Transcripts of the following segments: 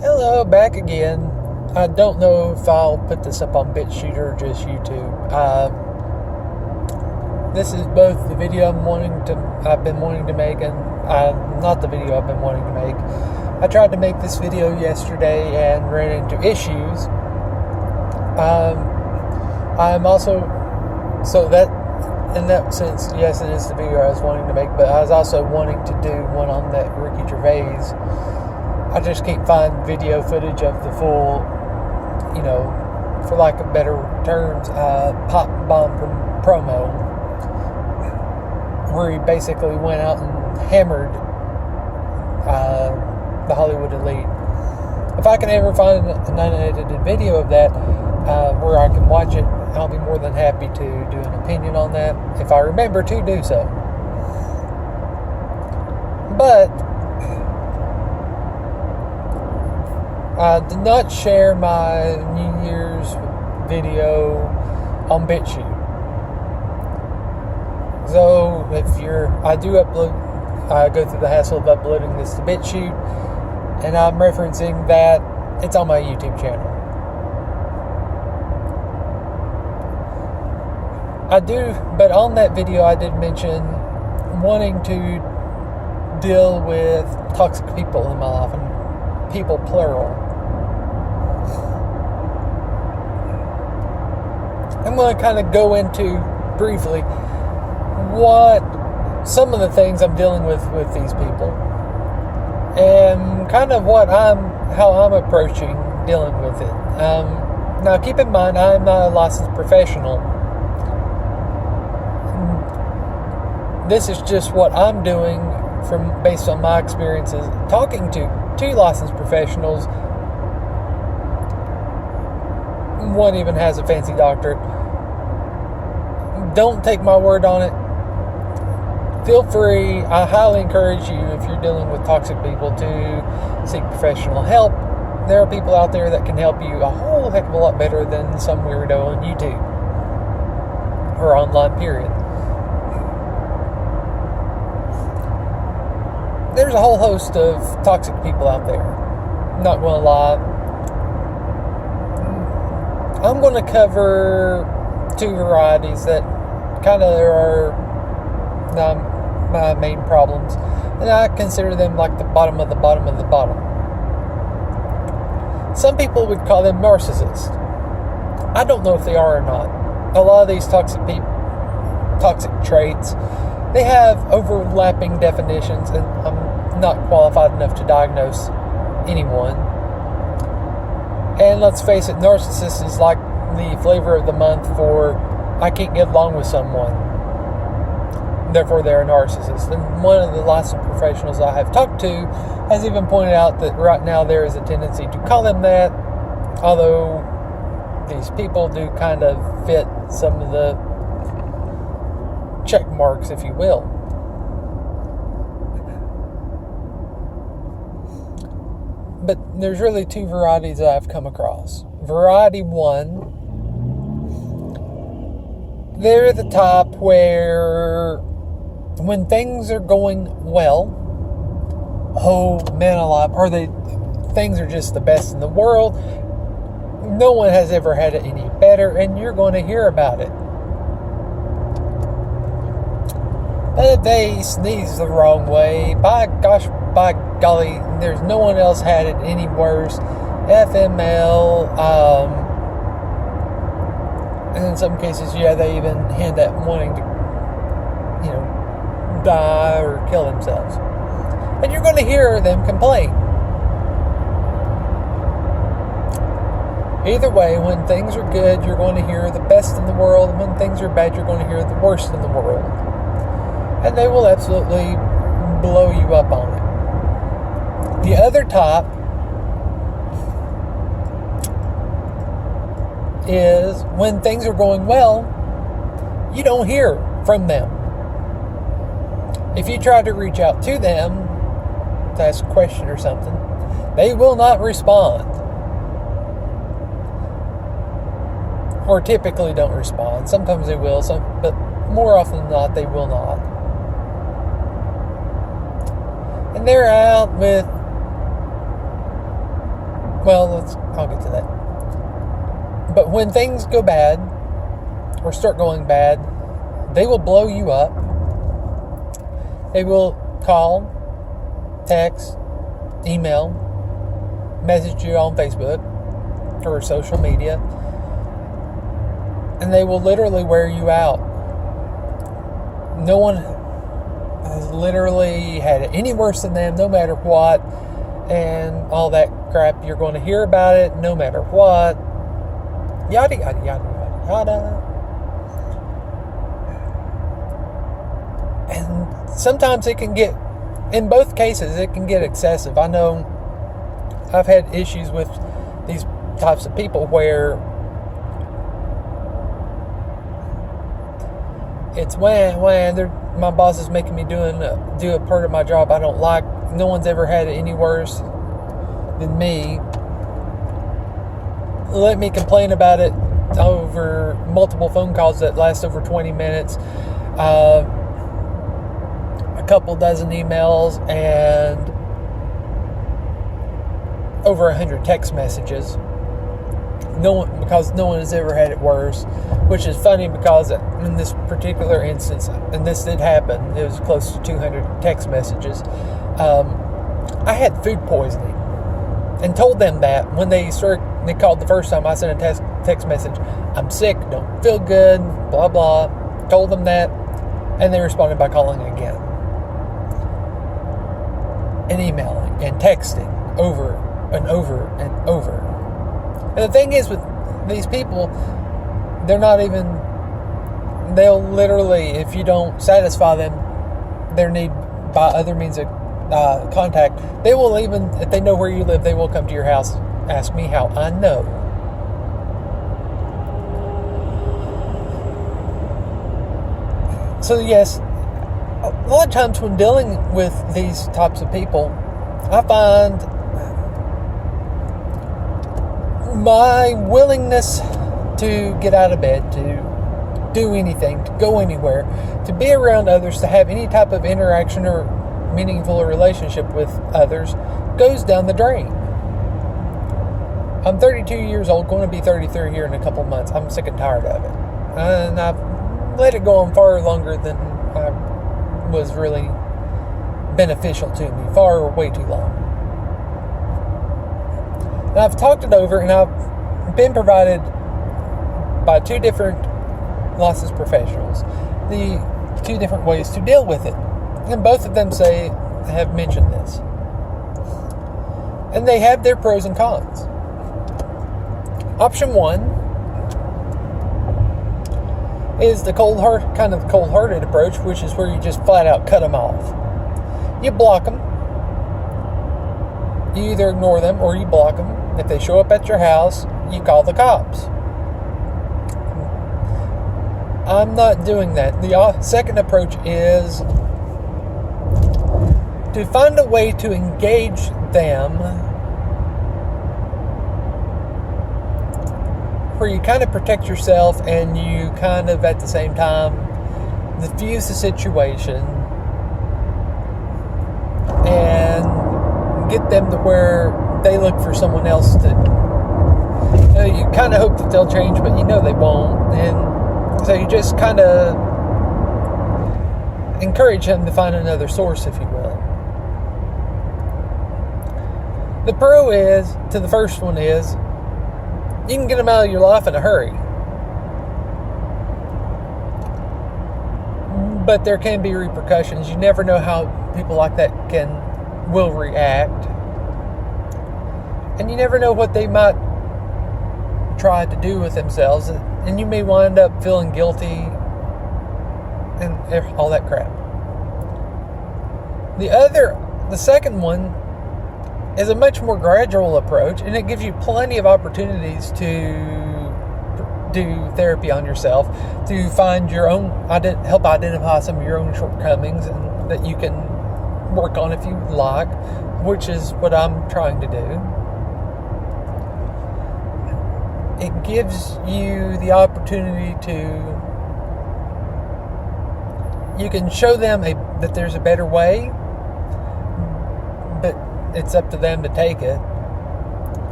Hello, back again. I don't know if I'll put this up on BitChute or just YouTube. This is both the video I've been wanting to make, and not the video I've been wanting to make. I tried to make this video yesterday and ran into issues. I'm also in that sense, yes, it is the video I was wanting to make, but I was also wanting to do one on that Ricky Gervais. I just can't find video footage of the full, for lack of better terms, pop bomb promo, where he basically went out and hammered the Hollywood elite. If I can ever find an unedited video of that where I can watch it, I'll be more than happy to do an opinion on that, if I remember to do so. But I did not share my New Year's video on BitChute. So I go through the hassle of uploading this to BitChute, and I'm referencing that it's on my YouTube channel. But on that video I did mention wanting to deal with toxic people in my life, and people plural. I'm going to kind of go into briefly some of the things I'm dealing with these people, and kind of how I'm approaching dealing with it. Now, keep in mind, I'm not a licensed professional. This is just what I'm doing based on my experiences talking to two licensed professionals. One even has a fancy doctorate. Don't take my word on it. Feel free. I highly encourage you, if you're dealing with toxic people, to seek professional help. There are people out there that can help you a whole heck of a lot better than some weirdo on YouTube or online, period. There's a whole host of toxic people out there. I'm not going to lie. I'm going to cover two varieties that kind of are my main problems, and I consider them like the bottom of the bottom of the bottom. Some people would call them narcissists. I don't know if they are or not. A lot of these toxic traits, they have overlapping definitions, and I'm not qualified enough to diagnose anyone. And let's face it, narcissist is like the flavor of the month for I can't get along with someone, therefore they're a narcissist. And one of the licensed professionals I have talked to has even pointed out that right now there is a tendency to call them that, although these people do kind of fit some of the check marks, if you will. But there's really two varieties that I've come across. Variety one, they're at the top where when things are going well, oh man alive, things are just the best in the world. No one has ever had it any better, and you're going to hear about it. But if they sneeze the wrong way, by golly, there's no one else had it any worse. FML, and in some cases, they even hint at wanting to, die or kill themselves. And you're going to hear them complain. Either way, when things are good, you're going to hear the best in the world, and when things are bad, you're going to hear the worst in the world. And they will absolutely blow you up on it. The other top is when things are going well, you don't hear from them. If you try to reach out to them to ask a question or something, they will not respond. Or typically don't respond. Sometimes they will, but more often than not, they will not. And they're out with I'll get to that. But when things go bad or start going bad, they will blow you up. They will call, text, email, message you on Facebook or social media, and they will literally wear you out. No one has literally had it any worse than them, no matter what, and all that crap. You're going to hear about it no matter what. Yada, yada, yada, yada, yada. And sometimes it can get, in both cases, it can get excessive. I know I've had issues with these types of people where it's when my boss is making me do a part of my job I don't like. No one's ever had it any worse than me. Let me complain about it over multiple phone calls that last over 20 minutes. A couple dozen emails and over 100 text messages. Because no one has ever had it worse, which is funny because in this particular instance, and this did happen, it was close to 200 text messages. I had food poisoning and told them that when they called the first time. I sent a text message, I'm sick, don't feel good, blah blah. Told them that, and they responded by calling again and emailing and texting over and over and over. And the thing is with these people, they'll literally, if you don't satisfy their need by other means of contact, they will, even if they know where you live, they will come to your house, ask me how I know. So yes, a lot of times when dealing with these types of people, I find my willingness to get out of bed, to do anything, to go anywhere, to be around others, to have any type of interaction or meaningful relationship with others goes down the drain. I'm 32 years old, going to be 33 here in a couple months. I'm sick and tired of it. And I've let it go on far longer than was really beneficial to me, way too long. And I've talked it over, and I've been provided by two different licensed professionals the two different ways to deal with it. And both of them have mentioned this. And they have their pros and cons. Option one is the cold-hearted approach, which is where you just flat out cut them off. You block them. You either ignore them or you block them. If they show up at your house, you call the cops. I'm not doing that. The second approach is to find a way to engage them where you kind of protect yourself and you kind of at the same time diffuse the situation and get them to where they look for someone else to, you kind of hope that they'll change, but they won't. And so you just kind of encourage them to find another source, if you will. The pro to the first one is you can get them out of your life in a hurry. But there can be repercussions. You never know how people like that will react. And you never know what they might try to do with themselves. And you may wind up feeling guilty and all that crap. The second one is a much more gradual approach, and it gives you plenty of opportunities to do therapy on yourself, to find your own, help identify some of your own shortcomings and that you can work on if you like, which is what I'm trying to do. It gives you the opportunity you can show them that there's a better way, but it's up to them to take it.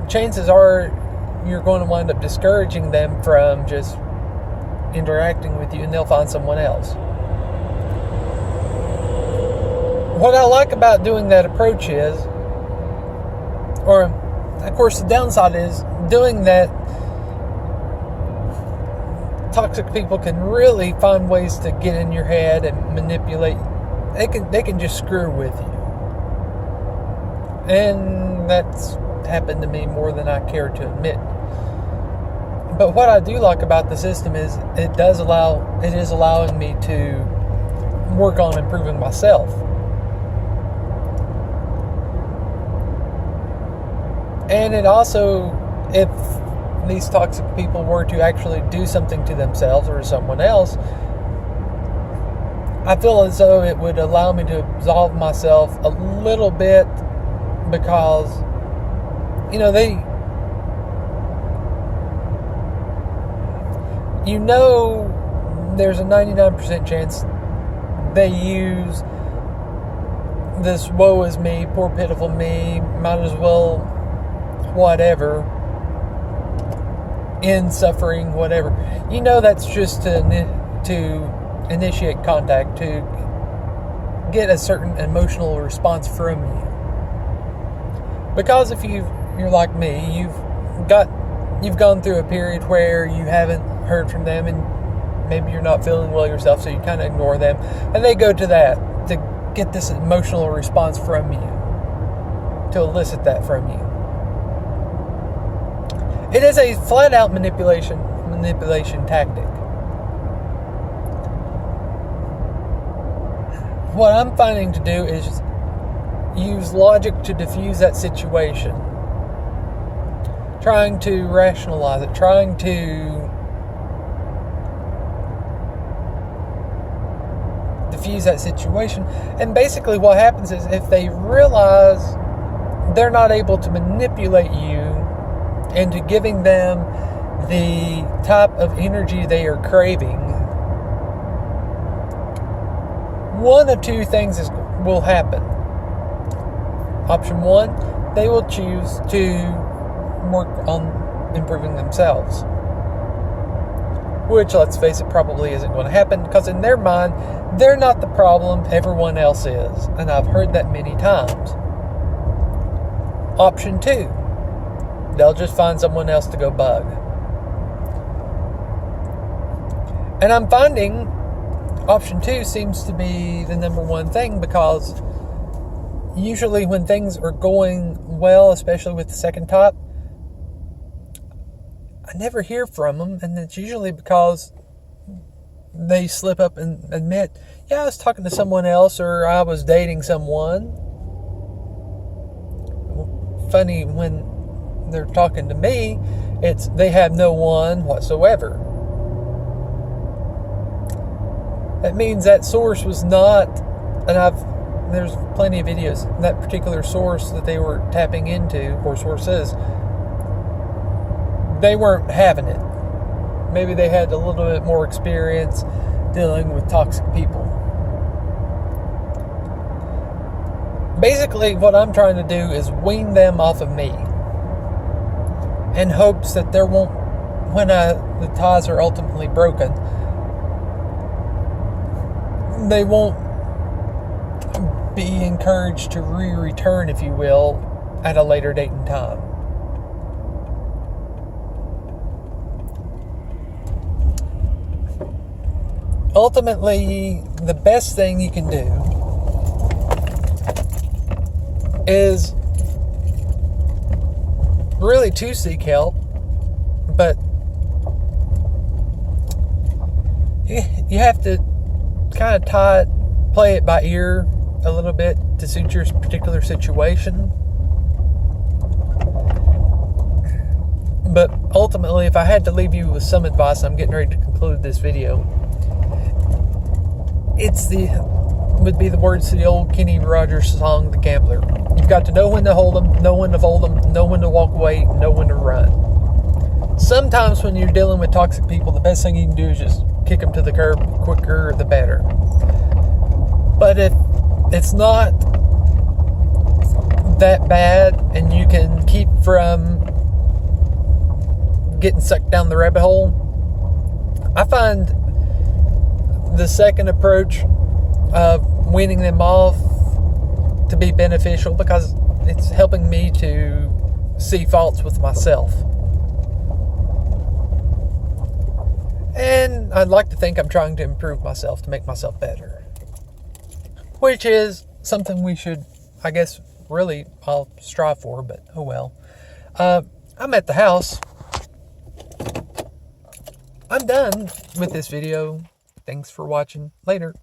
chances are you're going to wind up discouraging them from just interacting with you, and they'll find someone else. What I like about doing that approach is, or of course the downside is, doing that, toxic people can really find ways to get in your head and manipulate. They can just screw with you. And that's happened to me more than I care to admit. But what I do like about the system is it is allowing me to work on improving myself. And it also, if these toxic people were to actually do something to themselves or to someone else, I feel as though it would allow me to absolve myself a little bit, because, there's a 99% chance they use this woe is me, poor pitiful me, might as well whatever, in suffering, whatever. That's just to initiate contact, to get a certain emotional response from you. Because if you're like me, you've gone through a period where you haven't heard from them, and maybe you're not feeling well yourself, so you kind of ignore them, and they go to that to get this emotional response from you, to elicit that from you. It is a flat-out manipulation tactic. What I'm finding to do is use logic to diffuse that situation. Trying to rationalize it. Trying to diffuse that situation. And basically what happens is, if they realize they're not able to manipulate you into giving them the type of energy they are craving, one of two things will happen. Option one, they will choose to work on improving themselves. Which, let's face it, probably isn't going to happen, because in their mind, they're not the problem, everyone else is. And I've heard that many times. Option two, they'll just find someone else to go bug. And I'm finding option two seems to be the number one thing, because usually when things are going well, especially with the second type, I never hear from them, and it's usually because they slip up and admit, yeah, I was talking to someone else, or I was dating someone. Funny, when they're talking to me, they have no one whatsoever. That means that source was not, and there's plenty of videos, that particular source that they were tapping into, or sources, they weren't having it. Maybe they had a little bit more experience dealing with toxic people. Basically, what I'm trying to do is wean them off of me, in hopes that there won't, when the ties are ultimately broken, they won't be encouraged to return, if you will, at a later date and time. Ultimately, the best thing you can do is really to seek help, but you have to kind of play it by ear a little bit to suit your particular situation. But ultimately, if I had to leave you with some advice, I'm getting ready to conclude this video. Would be the words to the old Kenny Rogers song, The Gambler. You've got to know when to hold them, know when to fold them, know when to walk away, know when to run. Sometimes when you're dealing with toxic people, the best thing you can do is just kick them to the curb. The quicker, the better. But if it's not that bad and you can keep from getting sucked down the rabbit hole, I find the second approach of weaning them off to be beneficial because it's helping me to see faults with myself. And I'd like to think I'm trying to improve myself to make myself better, which is something we should, I guess, really all strive for, but oh well. I'm at the house. I'm done with this video. Thanks for watching. Later.